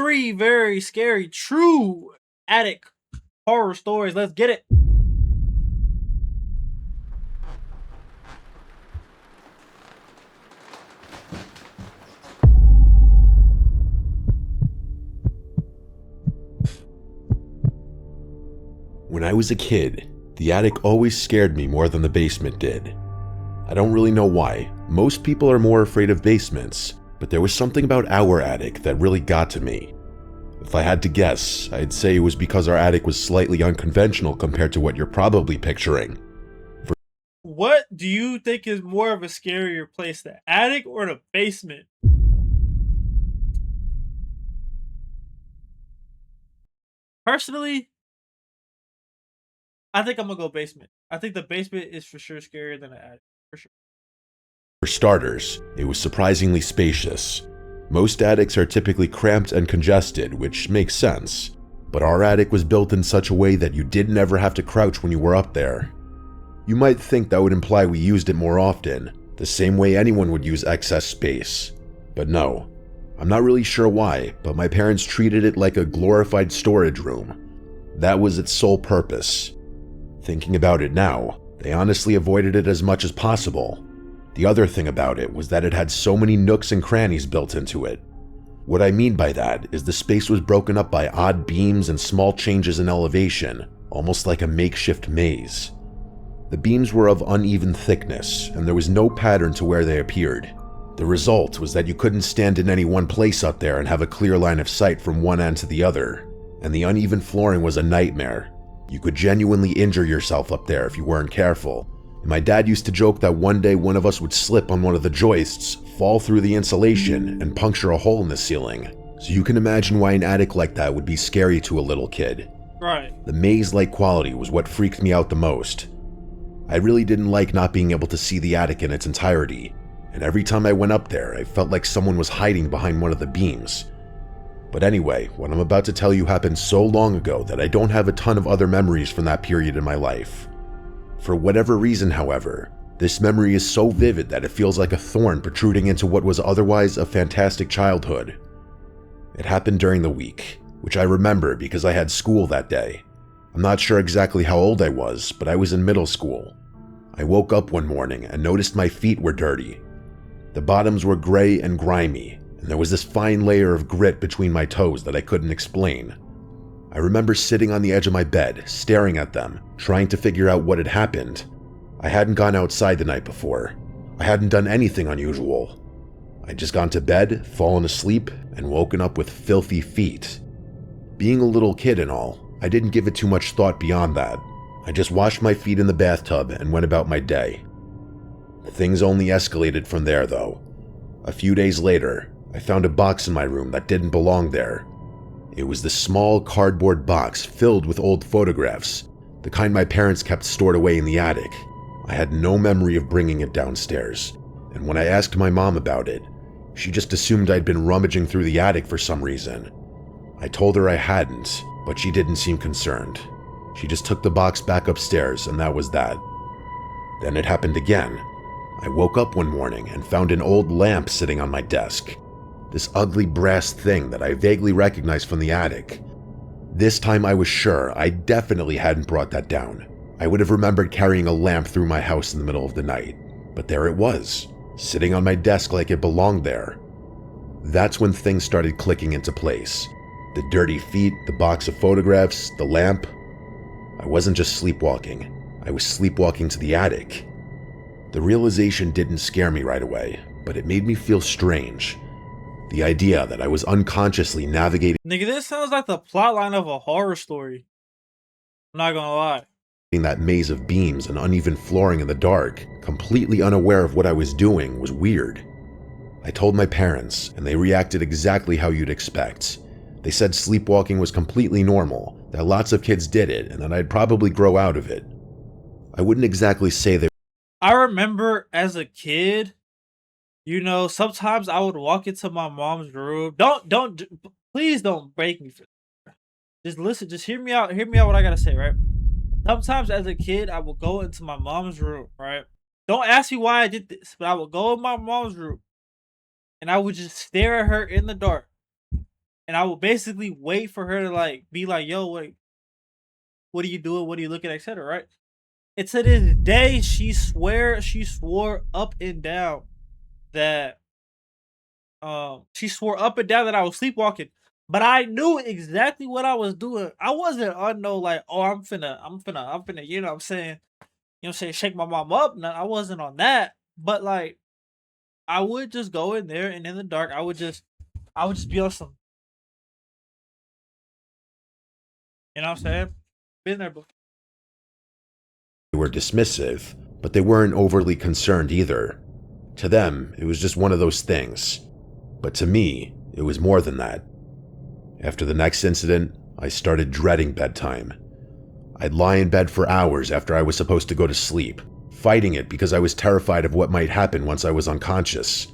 3 very scary, true attic horror stories. Let's get it. When I was a kid, the attic always scared me more than the basement did. I don't really know why. Most people are more afraid of basements, but there was something about our attic that really got to me. If I had to guess, I'd say it was because our attic was slightly unconventional compared to what you're probably picturing. What do you think is more of a scarier place, the attic or the basement? Personally, I think I'm gonna go basement. I think the basement is for sure scarier than the attic, for sure. For starters, it was surprisingly spacious. Most attics are typically cramped and congested, which makes sense, but our attic was built in such a way that you didn't ever have to crouch when you were up there. You might think that would imply we used it more often, the same way anyone would use excess space. But no. I'm not really sure why, but my parents treated it like a glorified storage room. That was its sole purpose. Thinking about it now, they honestly avoided it as much as possible. The other thing about it was that it had so many nooks and crannies built into it. What I mean by that is the space was broken up by odd beams and small changes in elevation, almost like a makeshift maze. The beams were of uneven thickness, and there was no pattern to where they appeared. The result was that you couldn't stand in any one place up there and have a clear line of sight from one end to the other, and the uneven flooring was a nightmare. You could genuinely injure yourself up there if you weren't careful. And my dad used to joke that one day one of us would slip on one of the joists, fall through the insulation, and puncture a hole in the ceiling. So you can imagine why an attic like that would be scary to a little kid. Right. The maze-like quality was what freaked me out the most. I really didn't like not being able to see the attic in its entirety, and every time I went up there, I felt like someone was hiding behind one of the beams. But anyway, what I'm about to tell you happened so long ago that I don't have a ton of other memories from that period in my life. For whatever reason, however, this memory is so vivid that it feels like a thorn protruding into what was otherwise a fantastic childhood. It happened during the week, which I remember because I had school that day. I'm not sure exactly how old I was, but I was in middle school. I woke up one morning and noticed my feet were dirty. The bottoms were gray and grimy, and there was this fine layer of grit between my toes that I couldn't explain. I remember sitting on the edge of my bed, staring at them, trying to figure out what had happened. I hadn't gone outside the night before. I hadn't done anything unusual. I'd just gone to bed, fallen asleep, and woken up with filthy feet. Being a little kid and all, I didn't give it too much thought beyond that. I just washed my feet in the bathtub and went about my day. Things only escalated from there, though. A few days later, I found a box in my room that didn't belong there. It was this small cardboard box filled with old photographs, the kind my parents kept stored away in the attic. I had no memory of bringing it downstairs, and when I asked my mom about it, she just assumed I'd been rummaging through the attic for some reason. I told her I hadn't, but she didn't seem concerned. She just took the box back upstairs, and that was that. Then it happened again. I woke up one morning and found an old lamp sitting on my desk. This ugly brass thing that I vaguely recognized from the attic. This time I was sure I definitely hadn't brought that down. I would have remembered carrying a lamp through my house in the middle of the night. But there it was, sitting on my desk like it belonged there. That's when things started clicking into place. The dirty feet, the box of photographs, the lamp. I wasn't just sleepwalking. I was sleepwalking to the attic. The realization didn't scare me right away, but it made me feel strange. The idea that I was unconsciously navigating Nigga, this sounds like the plotline of a horror story. I'm not gonna lie. that maze of beams and uneven flooring in the dark, completely unaware of what I was doing, was weird. I told my parents, and they reacted exactly how you'd expect. They said sleepwalking was completely normal, that lots of kids did it, and that I'd probably grow out of it. I wouldn't exactly say they I remember as a kid, sometimes I would walk into my mom's room. Please don't break me for this. Just listen, just hear me out what I gotta say, right? Sometimes as a kid, I would go into my mom's room, right? Don't ask me why I did this, but I would go in my mom's room and I would just stare at her in the dark. and I would basically wait for her to like be like, "Yo, wait, what are you doing? What are you looking at?" etc. Right? And to this day, she swore up and down that she swore up and down that I was sleepwalking. But I knew exactly what I was doing. I wasn't on no like, oh, I'm finna, you know what I'm saying? You know what I'm saying, shake my mom up. No, I wasn't on that. But like I would just go in there and in the dark, I would just be on some, you know what I'm saying? Been there before. They were dismissive, but they weren't overly concerned either. To them, it was just one of those things. But to me, it was more than that. After the next incident, I started dreading bedtime. I'd lie in bed for hours after I was supposed to go to sleep, fighting it because I was terrified of what might happen once I was unconscious.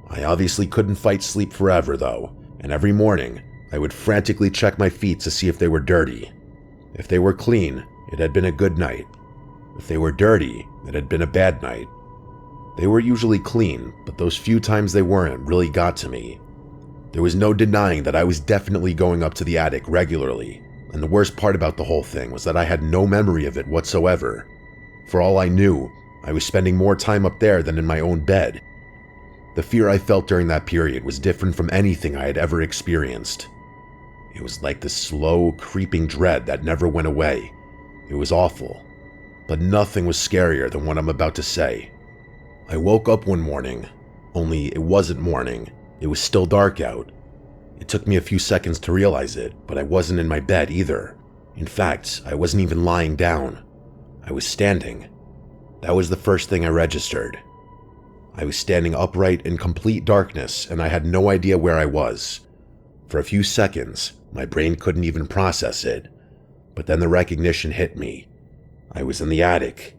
I obviously couldn't fight sleep forever though, and every morning, I would frantically check my feet to see if they were dirty. If they were clean, it had been a good night. If they were dirty, it had been a bad night. They were usually clean, but those few times they weren't really got to me. There was no denying that I was definitely going up to the attic regularly, and the worst part about the whole thing was that I had no memory of it whatsoever. For all I knew, I was spending more time up there than in my own bed. The fear I felt during that period was different from anything I had ever experienced. It was like this slow, creeping dread that never went away. It was awful, but nothing was scarier than what I'm about to say. I woke up one morning, only it wasn't morning. It was still dark out. It took me a few seconds to realize it, but I wasn't in my bed either. In fact, I wasn't even lying down. I was standing. That was the first thing I registered. I was standing upright in complete darkness, and I had no idea where I was. For a few seconds, my brain couldn't even process it. But then the recognition hit me. I was in the attic.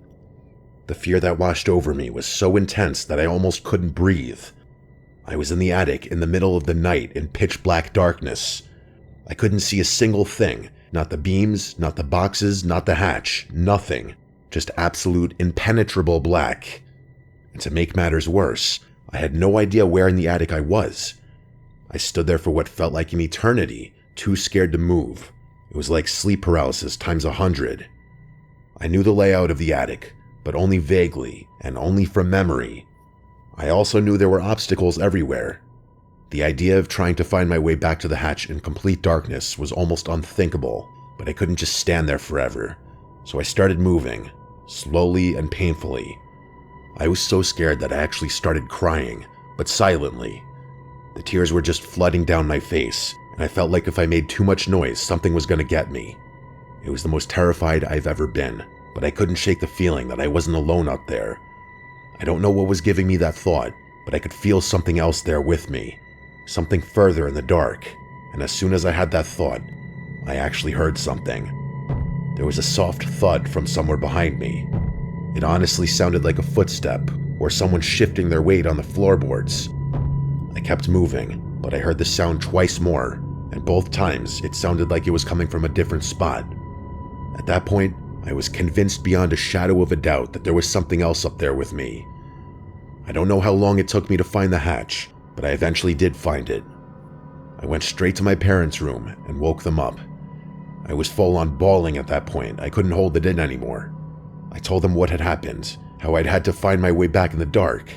The fear that washed over me was so intense that I almost couldn't breathe. I was in the attic in the middle of the night in pitch black darkness. I couldn't see a single thing, not the beams, not the boxes, not the hatch, nothing. Just absolute impenetrable black. And to make matters worse, I had no idea where in the attic I was. I stood there for what felt like an eternity, too scared to move. It was like sleep paralysis times 100. I knew the layout of the attic, but only vaguely and only from memory. I also knew there were obstacles everywhere. The idea of trying to find my way back to the hatch in complete darkness was almost unthinkable, but I couldn't just stand there forever. So I started moving, slowly and painfully. I was so scared that I actually started crying, but silently. The tears were just flooding down my face, and I felt like if I made too much noise, something was going to get me. It was the most terrified I've ever been, but I couldn't shake the feeling that I wasn't alone up there. I don't know what was giving me that thought, but I could feel something else there with me. Something further in the dark, and as soon as I had that thought, I actually heard something. There was a soft thud from somewhere behind me. It honestly sounded like a footstep, or someone shifting their weight on the floorboards. I kept moving, but I heard the sound twice more, and both times it sounded like it was coming from a different spot. At that point, I was convinced beyond a shadow of a doubt that there was something else up there with me. I don't know how long it took me to find the hatch, but I eventually did find it. I went straight to my parents' room and woke them up. I was full on bawling at that point. I couldn't hold it in anymore. I told them what had happened, how I'd had to find my way back in the dark.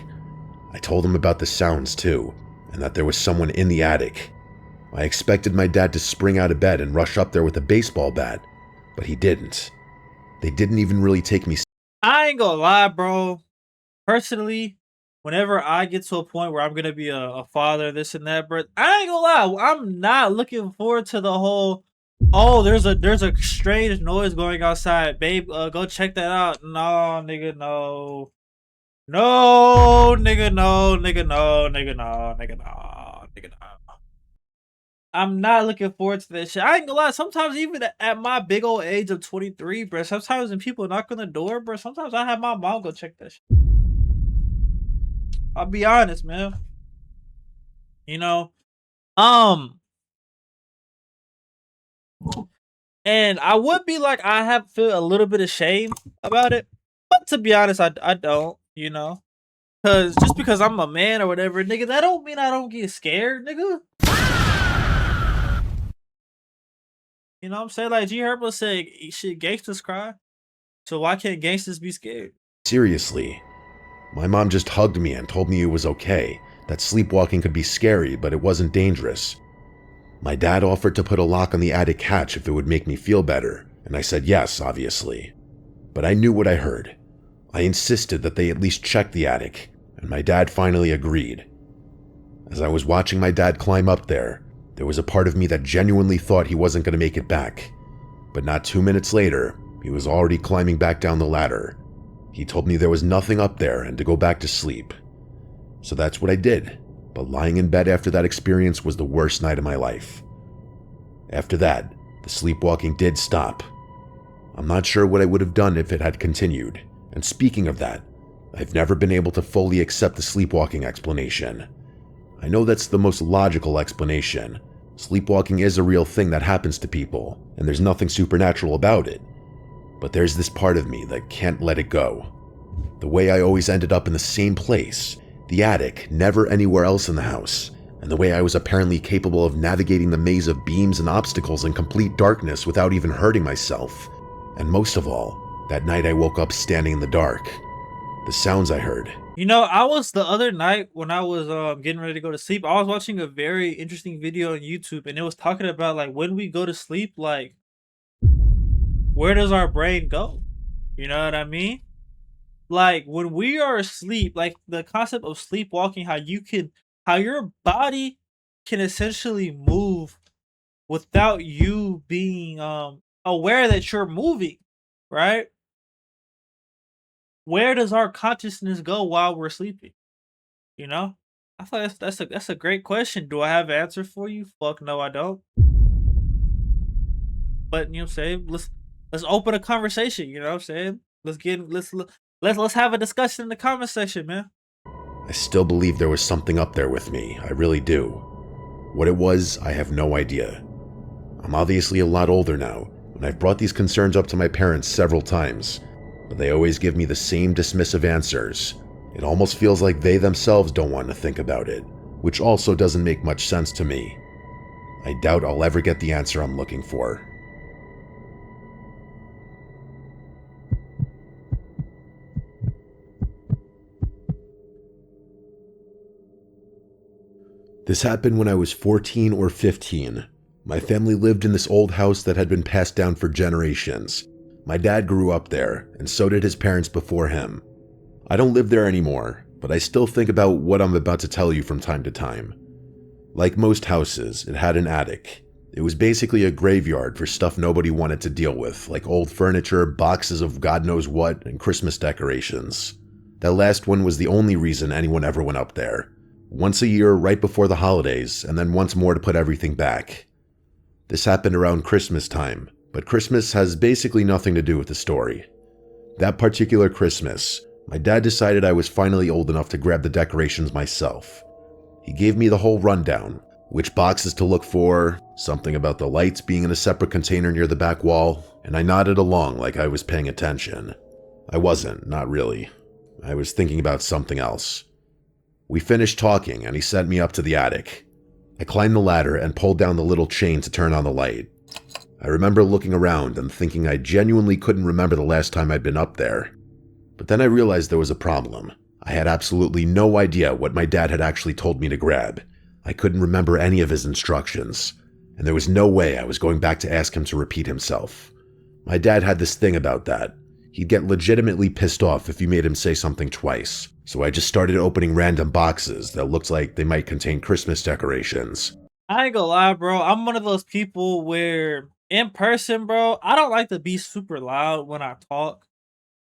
I told them about the sounds too, and that there was someone in the attic. I expected my dad to spring out of bed and rush up there with a baseball bat, but he didn't. They didn't even really take me. I ain't gonna lie, bro. Personally, whenever I get to a point where I'm gonna be a father, this and that, bro, I ain't gonna lie. I'm not looking forward to the whole. Oh, there's a strange noise going outside, babe. Go check that out. No, nigga, no. No, nigga, no, nigga, no, nigga, no, nigga, no, nigga, no. I'm not looking forward to that shit. I ain't gonna lie. Sometimes even at my big old age of 23, bro. Sometimes when people knock on the door, bro. Sometimes I have my mom go check that shit. I'll be honest, man. You know, and I would be like, I have feel a little bit of shame about it, but to be honest, I don't. You know, just because I'm a man or whatever, nigga, that don't mean I don't get scared, nigga. You know what I'm saying? Like G Herbo said, shit, gangsters cry. So why can't gangsters be scared? Seriously. My mom just hugged me and told me it was okay, that sleepwalking could be scary, but it wasn't dangerous. My dad offered to put a lock on the attic hatch if it would make me feel better, and I said yes, obviously. But I knew what I heard. I insisted that they at least check the attic, and my dad finally agreed. As I was watching my dad climb up there was a part of me that genuinely thought he wasn't going to make it back. But not 2 minutes later, he was already climbing back down the ladder. He told me there was nothing up there and to go back to sleep. So that's what I did, but lying in bed after that experience was the worst night of my life. After that, the sleepwalking did stop. I'm not sure what I would have done if it had continued, and speaking of that, I've never been able to fully accept the sleepwalking explanation. I know that's the most logical explanation. Sleepwalking is a real thing that happens to people, and there's nothing supernatural about it. But there's this part of me that can't let it go. The way I always ended up in the same place, the attic, never anywhere else in the house, and the way I was apparently capable of navigating the maze of beams and obstacles in complete darkness without even hurting myself. And most of all, that night I woke up standing in the dark. The sounds I heard. You know, I was the other night when I was getting ready to go to sleep, I was watching a very interesting video on YouTube, and it was talking about like when we go to sleep, like where does our brain go? You know what I mean? Like when we are asleep, like the concept of sleepwalking, how your body can essentially move without you being aware that you're moving, right? Where does our consciousness go while we're sleeping? You know? I thought that's a great question. Do I have an answer for you? Fuck no, I don't. But you know what I'm saying? Let's open a conversation, you know what I'm saying? Let's have a discussion in the comment section, man. I still believe there was something up there with me, I really do. What it was, I have no idea. I'm obviously a lot older now, and I've brought these concerns up to my parents several times, but they always give me the same dismissive answers. It almost feels like they themselves don't want to think about it, which also doesn't make much sense to me. I doubt I'll ever get the answer I'm looking for. This happened when I was 14 or 15. My family lived in this old house that had been passed down for generations. My dad grew up there, and so did his parents before him. I don't live there anymore, but I still think about what I'm about to tell you from time to time. Like most houses, it had an attic. It was basically a graveyard for stuff nobody wanted to deal with, like old furniture, boxes of God knows what, and Christmas decorations. That last one was the only reason anyone ever went up there. Once a year right before the holidays, and then once more to put everything back. This happened around Christmas time, but Christmas has basically nothing to do with the story. That particular Christmas, my dad decided I was finally old enough to grab the decorations myself. He gave me the whole rundown, which boxes to look for, something about the lights being in a separate container near the back wall, and I nodded along like I was paying attention. I wasn't, not really. I was thinking about something else. We finished talking, and he sent me up to the attic. I climbed the ladder and pulled down the little chain to turn on the light. I remember looking around and thinking I genuinely couldn't remember the last time I'd been up there. But then I realized there was a problem. I had absolutely no idea what my dad had actually told me to grab. I couldn't remember any of his instructions, and there was no way I was going back to ask him to repeat himself. My dad had this thing about that. He'd get legitimately pissed off if you made him say something twice, so I just started opening random boxes that looked like they might contain Christmas decorations. I ain't gonna lie, bro. I'm one of those people where in person, bro, I don't like to be super loud when I talk.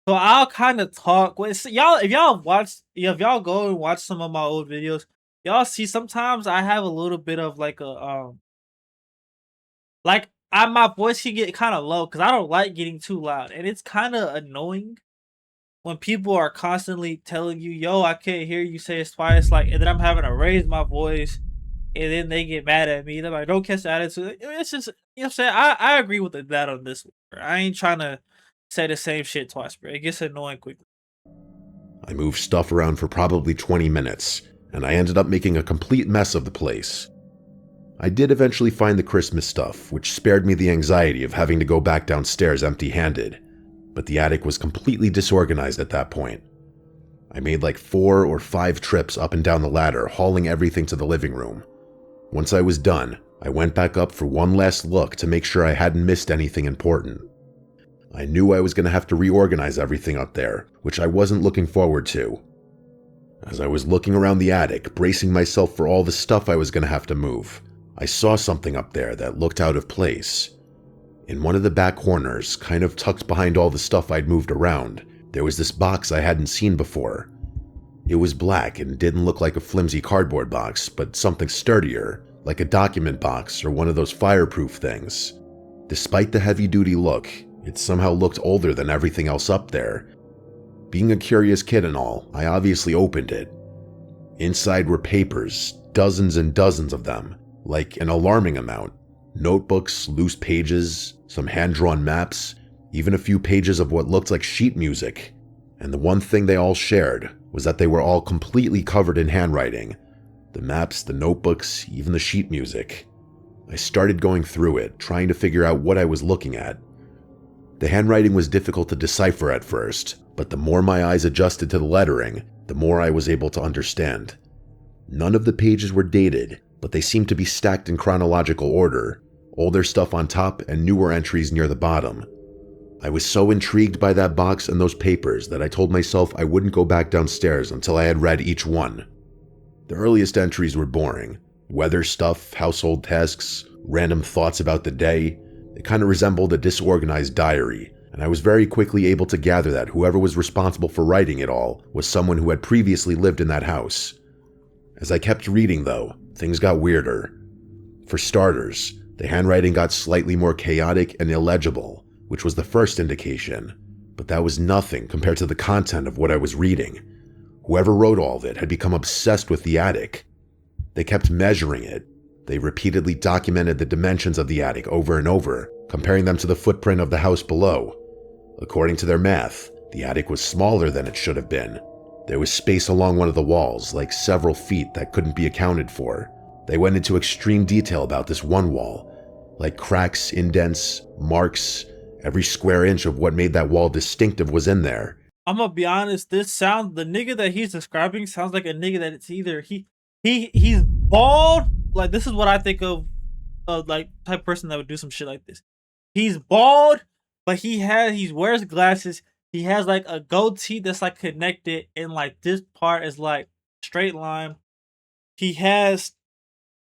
So I'll kind of talk with y'all. If y'all go and watch some of my old videos, y'all see sometimes I have a little bit of like a my voice can get kind of low because I don't like getting too loud, and it's kind of annoying when people are constantly telling you, "Yo, I can't hear you say it twice," like, and then I'm having to raise my voice, and then they get mad at me. They're like, "Don't catch the attitude." It's just, you know what I'm saying. I agree with that on this one. Bro. I ain't trying to say the same shit twice, bro. It gets annoying quickly. I moved stuff around for probably 20 minutes, and I ended up making a complete mess of the place. I did eventually find the Christmas stuff, which spared me the anxiety of having to go back downstairs empty-handed, but the attic was completely disorganized at that point. I made like 4 or 5 trips up and down the ladder, hauling everything to the living room. Once I was done, I went back up for one last look to make sure I hadn't missed anything important. I knew I was going to have to reorganize everything up there, which I wasn't looking forward to. As I was looking around the attic, bracing myself for all the stuff I was going to have to move, I saw something up there that looked out of place. In one of the back corners, kind of tucked behind all the stuff I'd moved around, there was this box I hadn't seen before. It was black and didn't look like a flimsy cardboard box, but something sturdier, like a document box or one of those fireproof things. Despite the heavy-duty look, it somehow looked older than everything else up there. Being a curious kid and all, I obviously opened it. Inside were papers, dozens and dozens of them, like an alarming amount. Notebooks, loose pages, some hand-drawn maps, even a few pages of what looked like sheet music. And the one thing they all shared was that they were all completely covered in handwriting. The maps, the notebooks, even the sheet music. I started going through it, trying to figure out what I was looking at. The handwriting was difficult to decipher at first, but the more my eyes adjusted to the lettering, the more I was able to understand. None of the pages were dated, but they seemed to be stacked in chronological order, older stuff on top and newer entries near the bottom. I was so intrigued by that box and those papers that I told myself I wouldn't go back downstairs until I had read each one. The earliest entries were boring. Weather stuff, household tasks, random thoughts about the day. It kind of resembled a disorganized diary, and I was very quickly able to gather that whoever was responsible for writing it all was someone who had previously lived in that house. As I kept reading, though, things got weirder. For starters, the handwriting got slightly more chaotic and illegible, which was the first indication, but that was nothing compared to the content of what I was reading. Whoever wrote all of it had become obsessed with the attic. They kept measuring it. They repeatedly documented the dimensions of the attic over and over, comparing them to the footprint of the house below. According to their math, the attic was smaller than it should have been. There was space along one of the walls, like several feet, that couldn't be accounted for. They went into extreme detail about this one wall, like cracks, indents, marks. Every square inch of what made that wall distinctive was in there. I'm gonna be honest. The nigga that he's describing sounds like a nigga that it's either he's bald. Like, this is what I think of, like, type of person that would do some shit like this. He's bald, but he wears glasses. He has like a goatee that's like connected, and like this part is like straight line. He has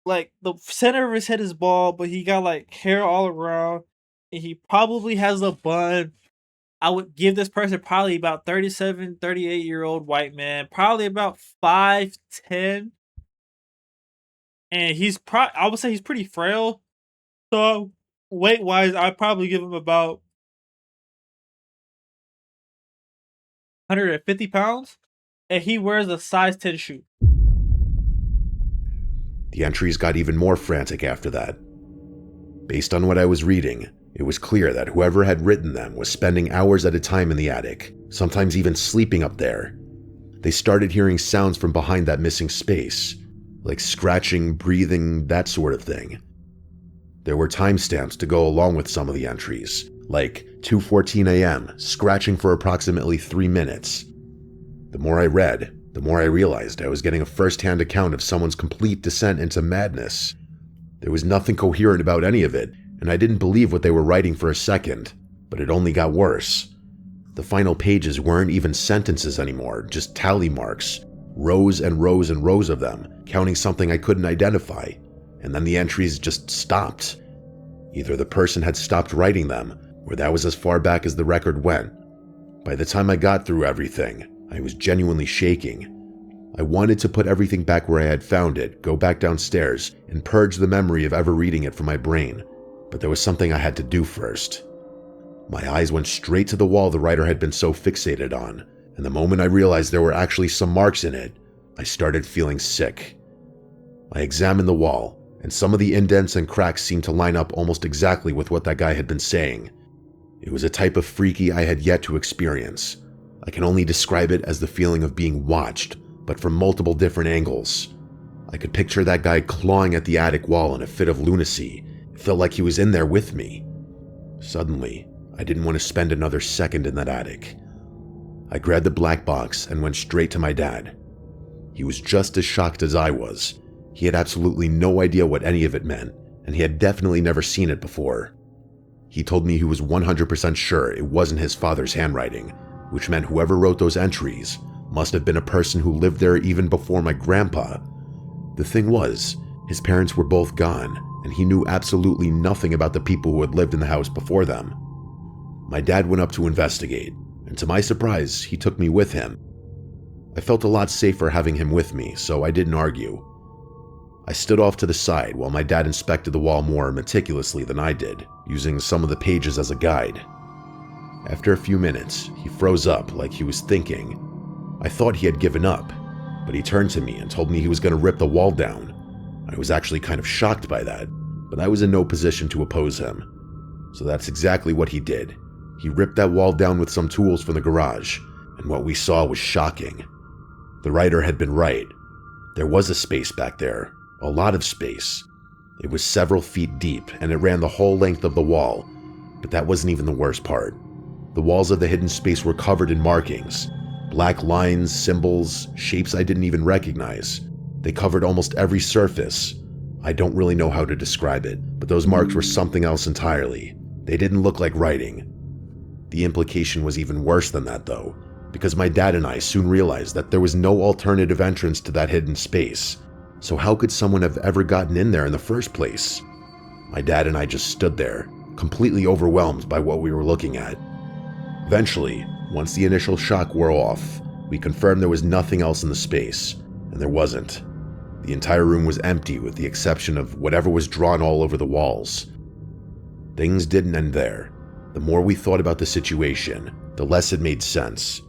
like the center of his head is bald, but he got like hair all around, and he probably has a bun. I would give this person probably about 37, 38-year-old white man, probably about 5'10". And I would say he's pretty frail. So weight-wise, I'd probably give him about 150 pounds. And he wears a size 10 shoe. The entries got even more frantic after that. Based on what I was reading, it was clear that whoever had written them was spending hours at a time in the attic, sometimes even sleeping up there. They started hearing sounds from behind that missing space, like scratching, breathing, that sort of thing. There were timestamps to go along with some of the entries, like 2:14 a.m., scratching for approximately 3 minutes. The more I read, the more I realized I was getting a first-hand account of someone's complete descent into madness. There was nothing coherent about any of it, and I didn't believe what they were writing for a second, but it only got worse. The final pages weren't even sentences anymore, just tally marks, rows and rows and rows of them, counting something I couldn't identify, and then the entries just stopped. Either the person had stopped writing them, or that was as far back as the record went. By the time I got through everything, I was genuinely shaking. I wanted to put everything back where I had found it, go back downstairs, and purge the memory of ever reading it from my brain, but there was something I had to do first. My eyes went straight to the wall the writer had been so fixated on, and the moment I realized there were actually some marks in it, I started feeling sick. I examined the wall, and some of the indents and cracks seemed to line up almost exactly with what that guy had been saying. It was a type of freaky I had yet to experience. I can only describe it as the feeling of being watched, but from multiple different angles. I could picture that guy clawing at the attic wall in a fit of lunacy. It felt like he was in there with me. Suddenly, I didn't want to spend another second in that attic. I grabbed the black box and went straight to my dad. He was just as shocked as I was. He had absolutely no idea what any of it meant, and he had definitely never seen it before. He told me he was 100% sure it wasn't his father's handwriting, which meant whoever wrote those entries must have been a person who lived there even before my grandpa. The thing was, his parents were both gone, and he knew absolutely nothing about the people who had lived in the house before them. My dad went up to investigate, and to my surprise, he took me with him. I felt a lot safer having him with me, so I didn't argue. I stood off to the side while my dad inspected the wall more meticulously than I did, using some of the pages as a guide. After a few minutes, he froze up like he was thinking. I thought he had given up, but he turned to me and told me he was going to rip the wall down. I was actually kind of shocked by that, but I was in no position to oppose him. So that's exactly what he did. He ripped that wall down with some tools from the garage, and what we saw was shocking. The writer had been right. There was a space back there, a lot of space. It was several feet deep, and it ran the whole length of the wall, but that wasn't even the worst part. The walls of the hidden space were covered in markings. Black lines, symbols, shapes I didn't even recognize. They covered almost every surface. I don't really know how to describe it, but those marks were something else entirely. They didn't look like writing. The implication was even worse than that, though, because my dad and I soon realized that there was no alternative entrance to that hidden space. So how could someone have ever gotten in there in the first place? My dad and I just stood there, completely overwhelmed by what we were looking at. Eventually, once the initial shock wore off, we confirmed there was nothing else in the space, and there wasn't. The entire room was empty with the exception of whatever was drawn all over the walls. Things didn't end there. The more we thought about the situation, the less it made sense.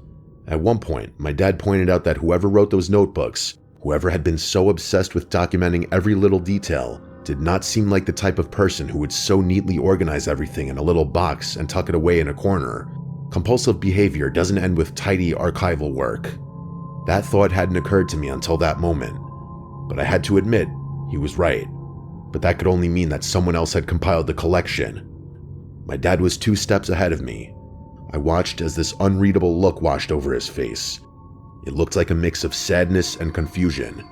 At one point, my dad pointed out that whoever wrote those notebooks, whoever had been so obsessed with documenting every little detail, did not seem like the type of person who would so neatly organize everything in a little box and tuck it away in a corner. Compulsive behavior doesn't end with tidy archival work. That thought hadn't occurred to me until that moment, but I had to admit, he was right. But that could only mean that someone else had compiled the collection. My dad was 2 steps ahead of me. I watched as this unreadable look washed over his face. It looked like a mix of sadness and confusion.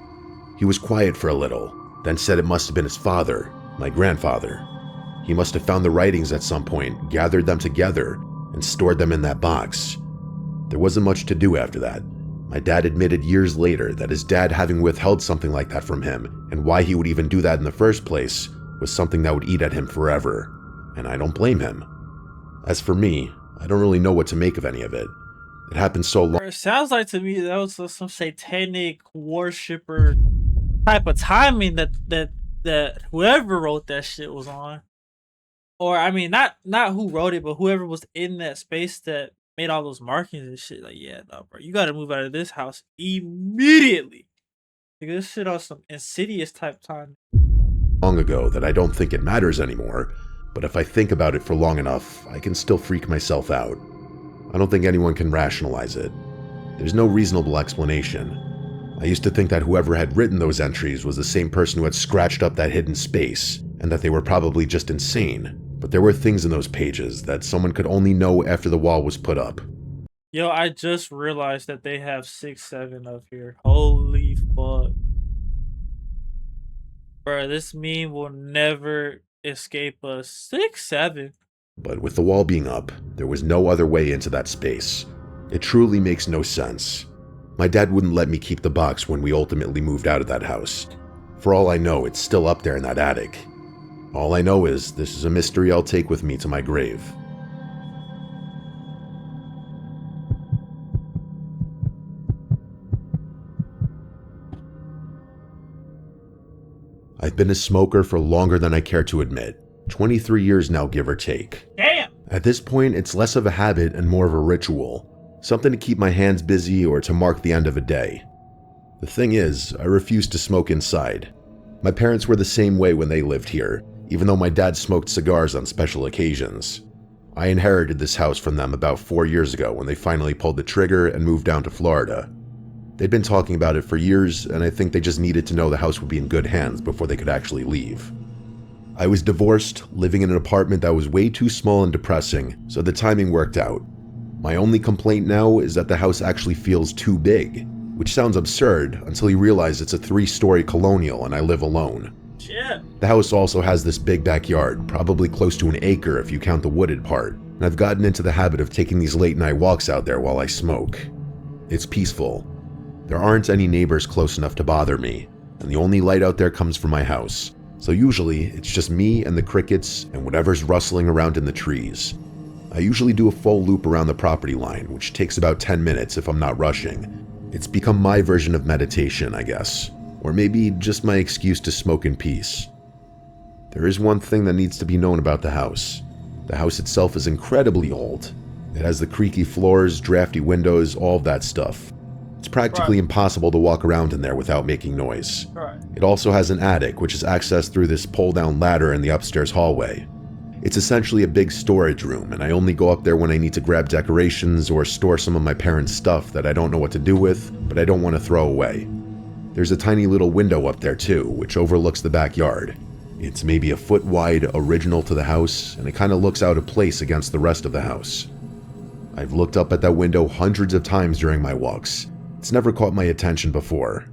He was quiet for a little, then said it must have been his father, my grandfather. He must have found the writings at some point, gathered them together, and stored them in that box. There wasn't much to do after that. My dad admitted years later that his dad having withheld something like that from him, and why he would even do that in the first place, was something that would eat at him forever. And I don't blame him. As for me, I don't really know what to make of any of it. It happened so long. It sounds like to me that was some satanic worshipper type of timing that whoever wrote that shit was on. Or I mean, not who wrote it, but whoever was in that space that made all those markings and shit. Like, yeah, no, bro, you got to move out of this house immediately. Like, this shit on some Insidious type time. Long ago that I don't think it matters anymore, but if I think about it for long enough, I can still freak myself out. I don't think anyone can rationalize it. There's no reasonable explanation. I used to think that whoever had written those entries was the same person who had scratched up that hidden space, and that they were probably just insane. But there were things in those pages that someone could only know after the wall was put up. Yo, I just realized that they have 6-7 up here. Holy fuck. Bro, this meme will never escape us. 6-7. But with the wall being up, there was no other way into that space. It truly makes no sense. My dad wouldn't let me keep the box when we ultimately moved out of that house. For all I know, it's still up there in that attic. All I know is this is a mystery I'll take with me to my grave. I've been a smoker for longer than I care to admit. 23 years now, give or take. Damn! At this point, it's less of a habit and more of a ritual. Something to keep my hands busy or to mark the end of a day. The thing is, I refuse to smoke inside. My parents were the same way when they lived here, even though my dad smoked cigars on special occasions. I inherited this house from them about 4 years ago when they finally pulled the trigger and moved down to Florida. They'd been talking about it for years, and I think they just needed to know the house would be in good hands before they could actually leave. I was divorced, living in an apartment that was way too small and depressing, so the timing worked out. My only complaint now is that the house actually feels too big, which sounds absurd until you realize it's a 3-story colonial and I live alone. Shit. The house also has this big backyard, probably close to an acre if you count the wooded part, and I've gotten into the habit of taking these late night walks out there while I smoke. It's peaceful. There aren't any neighbors close enough to bother me, and the only light out there comes from my house, so usually it's just me and the crickets and whatever's rustling around in the trees. I usually do a full loop around the property line, which takes about 10 minutes if I'm not rushing. It's become my version of meditation, I guess, or maybe just my excuse to smoke in peace. There is one thing that needs to be known about the house. The house itself is incredibly old. It has the creaky floors, drafty windows, all of that stuff. It's practically impossible to walk around in there without making noise. Right. It also has an attic, which is accessed through this pull-down ladder in the upstairs hallway. It's essentially a big storage room, and I only go up there when I need to grab decorations or store some of my parents' stuff that I don't know what to do with, but I don't want to throw away. There's a tiny little window up there too, which overlooks the backyard. It's maybe a foot wide, original to the house, and it kind of looks out of place against the rest of the house. I've looked up at that window hundreds of times during my walks. It's never caught my attention before.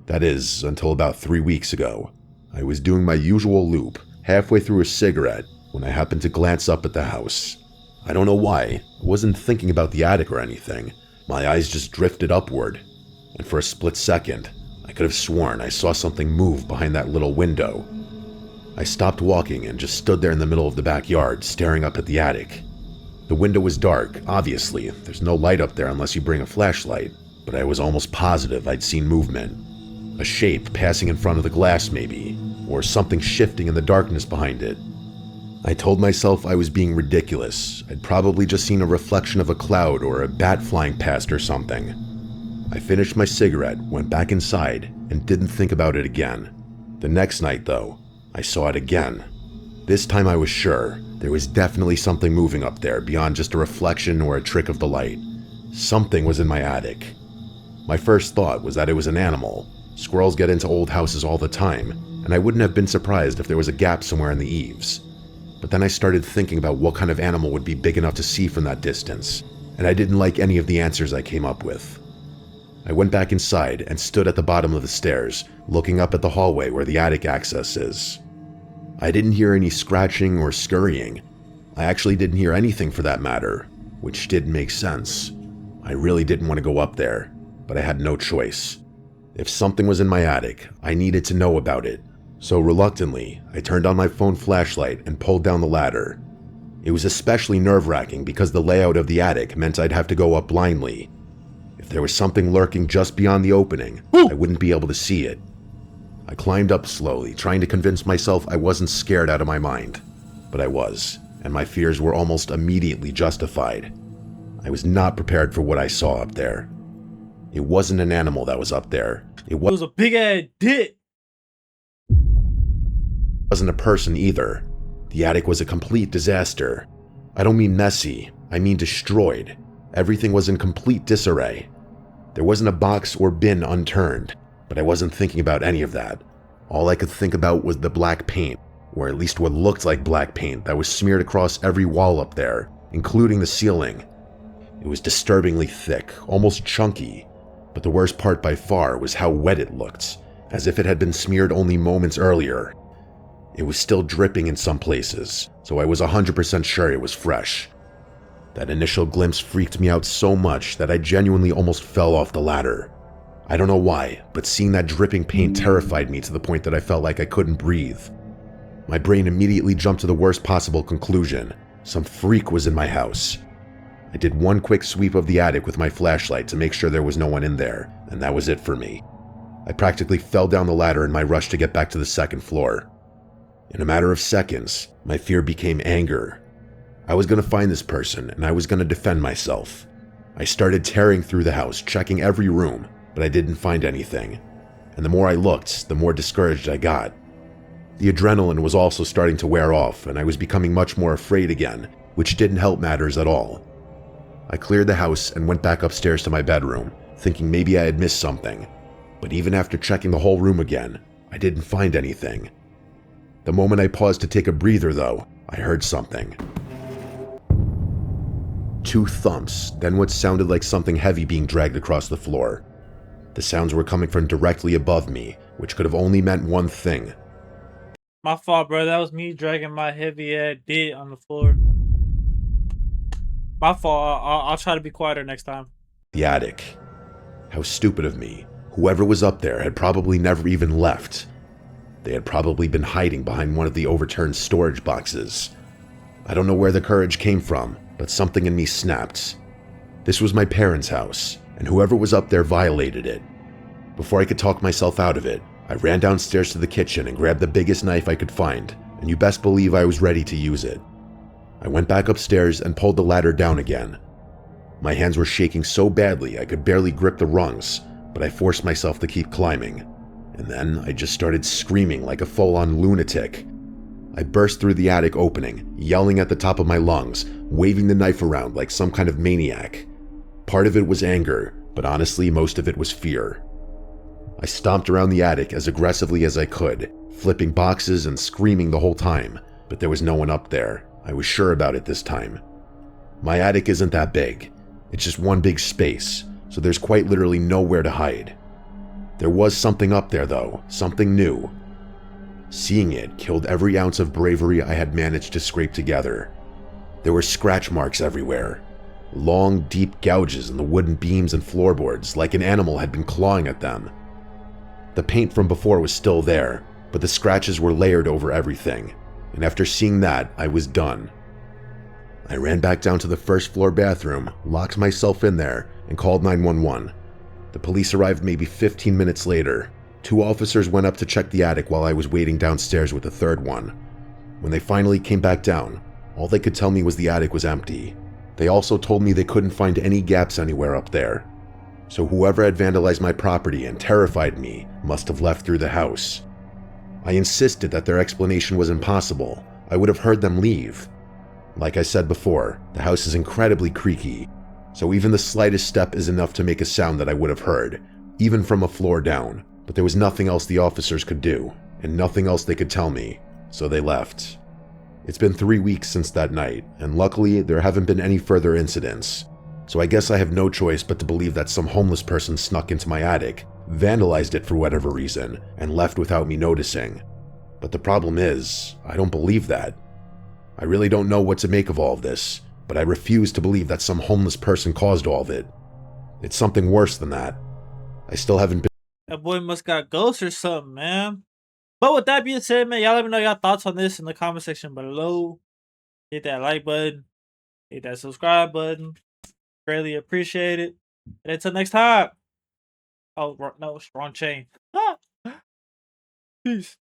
That is, until about 3 weeks ago. I was doing my usual loop, halfway through a cigarette, when I happened to glance up at the house. I don't know why. I wasn't thinking about the attic or anything. My eyes just drifted upward, and for a split second, I could have sworn I saw something move behind that little window. I stopped walking and just stood there in the middle of the backyard, staring up at the attic. The window was dark, obviously. There's no light up there unless you bring a flashlight, but I was almost positive I'd seen movement. A shape passing in front of the glass maybe, or something shifting in the darkness behind it. I told myself I was being ridiculous. I'd probably just seen a reflection of a cloud or a bat flying past or something. I finished my cigarette, went back inside, and didn't think about it again. The next night, though, I saw it again. This time I was sure there was definitely something moving up there beyond just a reflection or a trick of the light. Something was in my attic. My first thought was that it was an animal. Squirrels get into old houses all the time, and I wouldn't have been surprised if there was a gap somewhere in the eaves. But then I started thinking about what kind of animal would be big enough to see from that distance, and I didn't like any of the answers I came up with. I went back inside and stood at the bottom of the stairs, looking up at the hallway where the attic access is. I didn't hear any scratching or scurrying. I actually didn't hear anything for that matter, which did make sense. I really didn't want to go up there, but I had no choice. If something was in my attic, I needed to know about it. So reluctantly, I turned on my phone flashlight and pulled down the ladder. It was especially nerve-wracking because the layout of the attic meant I'd have to go up blindly. If there was something lurking just beyond the opening, I wouldn't be able to see it. I climbed up slowly, trying to convince myself I wasn't scared out of my mind. But I was, and my fears were almost immediately justified. I was not prepared for what I saw up there. It wasn't an animal that was up there. It It was a big ass dick. wasn't a person either. The attic was a complete disaster. I don't mean messy, I mean destroyed. Everything was in complete disarray. There wasn't a box or bin unturned, but I wasn't thinking about any of that. All I could think about was the black paint, or at least what looked like black paint that was smeared across every wall up there, including the ceiling. It was disturbingly thick, almost chunky, but the worst part by far was how wet it looked, as if it had been smeared only moments earlier. It was still dripping in some places, so I was 100% sure it was fresh. That initial glimpse freaked me out so much that I genuinely almost fell off the ladder. I don't know why, but seeing that dripping paint terrified me to the point that I felt like I couldn't breathe. My brain immediately jumped to the worst possible conclusion. Some freak was in my house. I did one quick sweep of the attic with my flashlight to make sure there was no one in there, and that was it for me. I practically fell down the ladder in my rush to get back to the second floor. In a matter of seconds, my fear became anger. I was going to find this person, and I was going to defend myself. I started tearing through the house, checking every room, but I didn't find anything. And the more I looked, the more discouraged I got. The adrenaline was also starting to wear off, and I was becoming much more afraid again, which didn't help matters at all. I cleared the house and went back upstairs to my bedroom, thinking maybe I had missed something. But even after checking the whole room again, I didn't find anything. The moment I paused to take a breather, though, I heard something. 2 thumps, then what sounded like something heavy being dragged across the floor. The sounds were coming from directly above me, which could have only meant one thing. My fault, bro. That was me dragging my heavy ass dick on the floor. My fault. I'll try to be quieter next time. The attic. How stupid of me. Whoever was up there had probably never even left. They had probably been hiding behind one of the overturned storage boxes. I don't know where the courage came from, but something in me snapped. This was my parents' house, and whoever was up there violated it. Before I could talk myself out of it, I ran downstairs to the kitchen and grabbed the biggest knife I could find, and you best believe I was ready to use it. I went back upstairs and pulled the ladder down again. My hands were shaking so badly I could barely grip the rungs, but I forced myself to keep climbing. And then I just started screaming like a full-on lunatic. I burst through the attic opening, yelling at the top of my lungs, waving the knife around like some kind of maniac. Part of it was anger, but honestly, most of it was fear. I stomped around the attic as aggressively as I could, flipping boxes and screaming the whole time, but there was no one up there. I was sure about it this time. My attic isn't that big. It's just one big space, so there's quite literally nowhere to hide. There was something up there though, something new. Seeing it killed every ounce of bravery I had managed to scrape together. There were scratch marks everywhere. Long, deep gouges in the wooden beams and floorboards, like an animal had been clawing at them. The paint from before was still there, but the scratches were layered over everything, and after seeing that, I was done. I ran back down to the first floor bathroom, locked myself in there, and called 911. The police arrived maybe 15 minutes later. 2 officers went up to check the attic while I was waiting downstairs with the third one. When they finally came back down, all they could tell me was the attic was empty. They also told me they couldn't find any gaps anywhere up there. So whoever had vandalized my property and terrified me must have left through the house. I insisted that their explanation was impossible. I would have heard them leave. Like I said before, the house is incredibly creaky, so even the slightest step is enough to make a sound that I would have heard, even from a floor down. But there was nothing else the officers could do, and nothing else they could tell me, so they left. It's been 3 weeks since that night, and luckily there haven't been any further incidents. So I guess I have no choice but to believe that some homeless person snuck into my attic, vandalized it for whatever reason, and left without me noticing. But the problem is, I don't believe that. I really don't know what to make of all of this, but I refuse to believe that some homeless person caused all of it. It's something worse than that. I still haven't been. That boy must got ghosts or something, man. But with that being said, man, y'all let me know y'all thoughts on this in the comment section below. Hit that like button. Hit that subscribe button. Greatly appreciate it. And until next time. Oh, no, wrong chain. Peace.